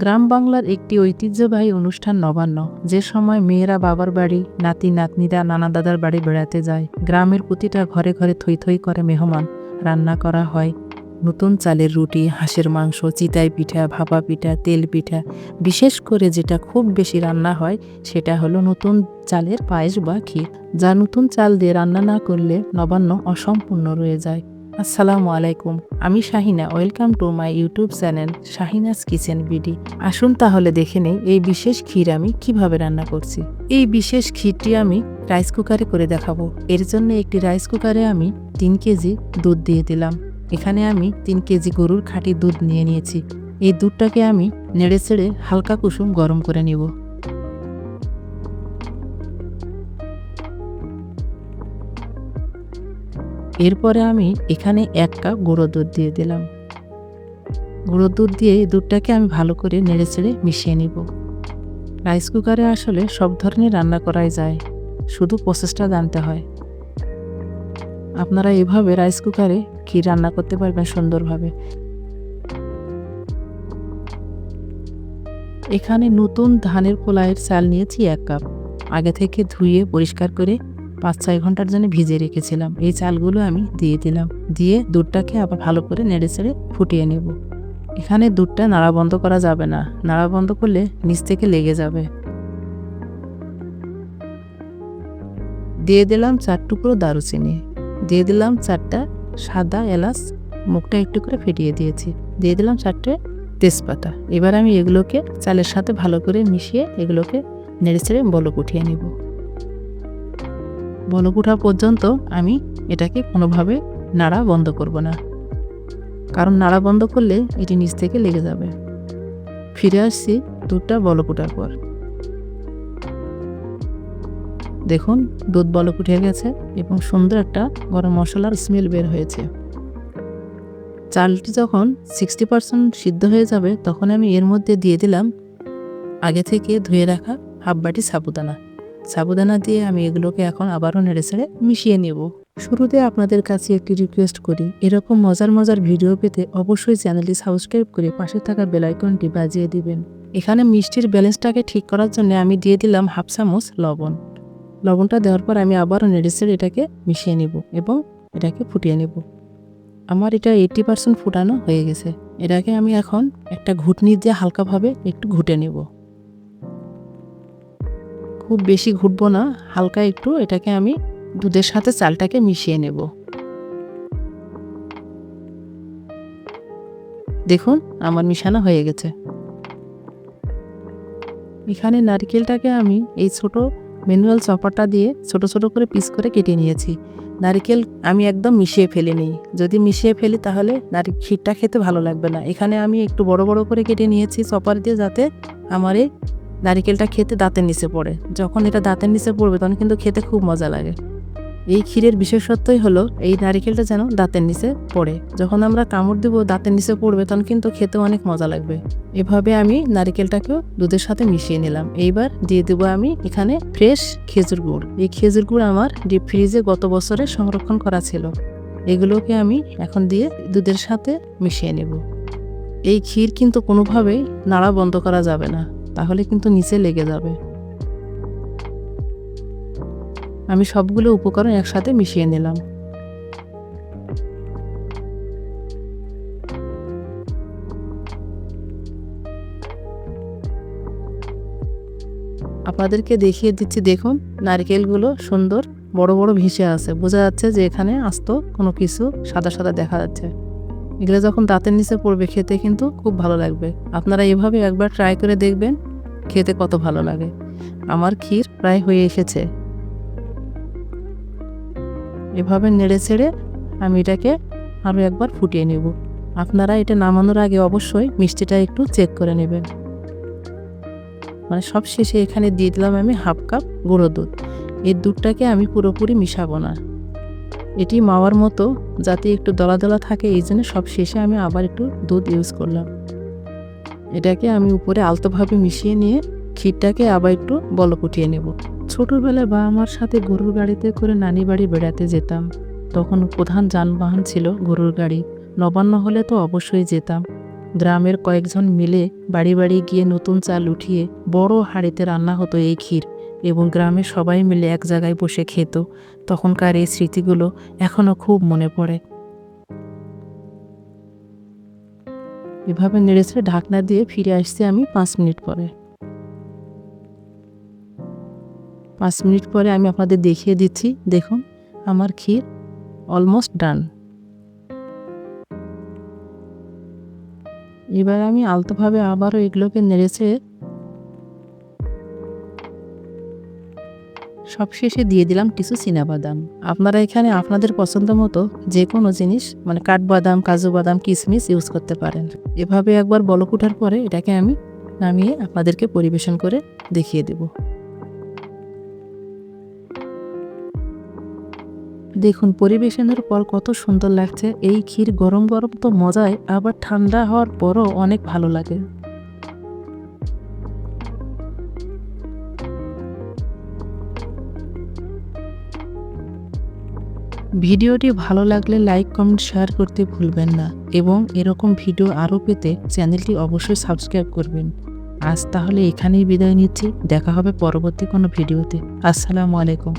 গ্রাম বাংলার একটি ঐতিহ্যবাহী অনুষ্ঠান নবান্ন, যে সময় মেয়েরা বাবার বাড়ি, নাতি নাতনিরা নানা দাদার বাড়ি বেড়াতে যায়। গ্রামের প্রতিটা ঘরে ঘরে থই থই করে মেহমান। রান্না করা হয় নতুন চালের রুটি, হাঁসের মাংস, চিতাই পিঠা, ভাপা পিঠা, তেল পিঠা। বিশেষ করে যেটা খুব বেশি রান্না হয় সেটা হলো নতুন চালের পায়েস বা ক্ষীর, যা নতুন চাল দিয়ে রান্না না করলে নবান্ন অসম্পূর্ণ রয়ে যায়। আসসালামু আলাইকুম, আমি Shahina. Welcome to my YouTube channel Shahina's kitchen BD. আসুন তাহলে দেখে নেই এই বিশেষ ক্ষীর আমি কিভাবে রান্না করছি। এই বিশেষ ক্ষীরটি আমি রাইস কুকারে করে দেখাবো। এর জন্য একটি রাইস কুকারে আমি 3 কেজি দুধ দিয়ে দিলাম। এখানে আমি 3 কেজি গরুর খাঁটি দুধ নিয়ে নিয়েছি। এই দুধটাকে আমি নেড়ে চেড়ে হালকা কুসুম গরম করে নিব। এরপরে আমি এখানে 1 কাপ গুঁড়ো দুধ দিয়ে দিলাম। গুঁড়ো দুধ দিয়ে এই দুধটাকে আমি ভালো করে নেড়ে চেড়ে মিশিয়ে নিব। রাইস কুকারে আসলে সব ধরনের রান্না করাই যায়, শুধু প্রসেসটা জানতে হয়। আপনারা এভাবে রাইস কুকারে ক্ষীর রান্না করতে পারবেন সুন্দরভাবে। এখানে নতুন ধানের পোলাওয়ের চাল নিয়েছি 1 কাপ। আগে থেকে ধুয়ে পরিষ্কার করে 5-6 ঘন্টার জন্য ভিজিয়ে রেখেছিলাম। এই চালগুলো আমি দিয়ে দিলাম। দিয়ে দুধটাকে আবার ভালো করে নেড়ে চেড়ে ফুটিয়ে নেব। এখানে দুধটা নাড়া বন্ধ করা যাবে না, নাড়া বন্ধ করলে নিচ থেকে লেগে যাবে। দিয়ে দিলাম 4 টুকরো দারুচিনি, দিয়ে দিলাম 4টা সাদা এলাচ, মুখটা একটু করে ফেটিয়ে দিয়েছি। দিয়ে দিলাম 4টে তেজপাতা। এবার আমি এগুলোকে চালের সাথে ভালো করে মিশিয়ে এগুলোকে নেড়ে চেড়ে বলক উঠিয়ে নিব। বলক ওঠা পর্যন্ত আমি এটাকে কোনোভাবে নাড়া বন্ধ করব না, কারণ নাড়া বন্ধ করলে এটি নিচ থেকে লেগে যাবে। ফিরে আসছি দুধটা বলক ওঠার পর। দেখুন দুধ বলক উঠে গেছে এবং সুন্দর একটা গরম মশলার স্মেল বের হয়েছে। চালটি যখন 60% সিদ্ধ হয়ে যাবে তখন আমি এর মধ্যে দিয়ে দিলাম আগে থেকে ধুয়ে রাখা হাফ বাটি সাবুদানা। সাবুদানা দিয়ে আমি এগুলোকে এখন আবারও নেড়ে চেড়ে মিশিয়ে নেব। শুরুতে আপনাদের কাছে একটি রিকোয়েস্ট করি, এরকম মজার মজার ভিডিও পেতে অবশ্যই চ্যানেলটি সাবস্ক্রাইব করে পাশে থাকা বেল আইকনটি বাজিয়ে দিবেন। এখানে মিষ্টির ব্যালেন্সটাকে ঠিক করার জন্য আমি দিয়ে দিলাম হাফ চামচ লবণ। লবণটা দেওয়ার পর আমি আবারও নেড়ে চেড়ে এটাকে মিশিয়ে নেব এবং এটাকে ফুটিয়ে নেব। আমার এটা 80% ফুটানো হয়ে গেছে। এটাকে আমি এখন একটা ঘুটনি দিয়ে হালকাভাবে একটু ঘুটে নেব। খুব বেশি ঘুটবো না, হালকা একটু এটাকে আমি দুধের সাথে চালটাকে মিশিয়ে নেব। দেখুন আমার মিশানো হয়ে গেছে। এখানে নারকেলটাকে আমি এই ছোট ম্যানুয়াল চপারটা দিয়ে ছোট ছোট করে পিস করে কেটে নিয়েছি। নারকেল আমি একদম মিশিয়ে ফেলিনি, যদি মিশিয়ে ফেলি তাহলে ক্ষীরটা খেতে ভালো লাগবে না। এখানে আমি একটু বড় বড় করে কেটে নিয়েছি চপার দিয়ে, যাতে আমার এই নারকেলটা খেতে দাঁতের নিচে পড়ে। যখন এটা দাঁতের নিচে পড়বে তখন কিন্তু খেতে খুব মজা লাগে। এই ক্ষীরের বিশেষত্বই হলো এই নারকেলটা যেন দাঁতের নিচে পড়ে। যখন আমরা কামড় দেবো দাঁতের নিচে পড়বে তখন কিন্তু খেতে অনেক মজা লাগবে। এভাবে আমি নারকেলটাকেও দুধের সাথে মিশিয়ে নিলাম। এইবার দিয়ে দেবো আমি এখানে ফ্রেশ খেজুর গুড়। এই খেজুর গুড় আমার ডিপ ফ্রিজে গত বছরে সংরক্ষণ করা ছিল। এগুলোকে আমি এখন দিয়ে দুধের সাথে মিশিয়ে নেব। এই ক্ষীর কিন্তু কোনোভাবেই নাড়া বন্ধ করা যাবে না, তাহলে কিন্তু নিচে লেগে যাবে। আমি সবগুলো উপকরণ একসাথে মিশিয়ে নিলাম। আপনাদেরকে দেখিয়ে দিচ্ছি, দেখুন নারকেলগুলো সুন্দর বড় বড় ভেসে আছে। বোঝা যাচ্ছে যে এখানে আস্ত কোনো কিছু সাদা সাদা দেখা যাচ্ছে। এগুলো যখন দাঁতের নিচে পড়বে খেতে কিন্তু খুব ভালো লাগবে। আপনারা এভাবে একবার ট্রাই করে দেখবেন খেতে কত ভালো লাগে। আমার ক্ষীর প্রায় হয়ে এসেছে। এভাবে নেড়ে ছেড়ে আমি এটাকে আরও একবার ফুটিয়ে নেব। আপনারা এটা নামানোর আগে অবশ্যই মিষ্টিটা একটু চেক করে নেবেন। মানে সব শেষে এখানে দিয়ে দিলাম আমি হাফ কাপ গুঁড়ো দুধ। এই দুধটাকে আমি পুরোপুরি মিশাবো না, এটি মাওয়ার মতো যাতে একটু দলা দলা থাকে, এই জন্য সব শেষে আমি আবার একটু দুধ ইউজ করলাম। এটাকে আমি উপরে আলতোভাবে মিশিয়ে নিয়ে ক্ষীরটাকে আবার একটু বলক উঠিয়ে নেব। ছোটবেলায় বাবা মার সাথে গরুর গাড়িতে করে নানি বাড়ি বেড়াতে যেতাম। তখন প্রধান যানবাহন ছিল গরুর গাড়ি। নবান্ন হলে তো অবশ্যই যেতাম। গ্রামের কয়েকজন মিলে বাড়ি বাড়ি গিয়ে নতুন চাল উঠিয়ে বড় হাঁড়িতে রান্না হতো এই ক্ষীর, এবং গ্রামের সবাই মিলে এক জায়গায় বসে খেত। তখনকার এই স্মৃতিগুলো এখনও খুব মনে পড়ে। এভাবে নেড়েছে ঢাকনা দিয়ে ফিরে আসছি আমি 5 মিনিট পরে। 5 মিনিট পরে আমি আপনাদের দেখিয়ে দিচ্ছি। দেখুন আমার ক্ষীর অলমোস্ট ডান। এবার আমি আলতোভাবে আবারও এগুলোকে নেড়েছে সবশেষে দিয়ে দিলাম কিছু চীনাবাদাম। আপনারা এখানে আপনাদের পছন্দ মতো যে কোনো জিনিস মানে কাঠবাদাম, কাজু বাদাম, কিশমিশ ইউজ করতে পারেন। এভাবে একবার বলক ওঠার পরে এটাকে আমি নামিয়ে আপনাদেরকে পরিবেশন করে দেখিয়ে দেব। দেখুন পরিবেশনের পর কত সুন্দর লাগছে। এই ক্ষীর গরম গরম তো মজায়, আবার ঠান্ডা হওয়ার পরও অনেক ভালো লাগে। ভিডিওটি ভালো লাগলে লাইক, কমেন্ট, শেয়ার করতে ভুলবেন না, এবং এরকম ভিডিও আরও পেতে চ্যানেলটি অবশ্যই সাবস্ক্রাইব করবেন। আজ তাহলে এখানেই বিদায় নিচ্ছি। দেখা হবে পরবর্তী কোনো ভিডিওতে। আসসালামু আলাইকুম।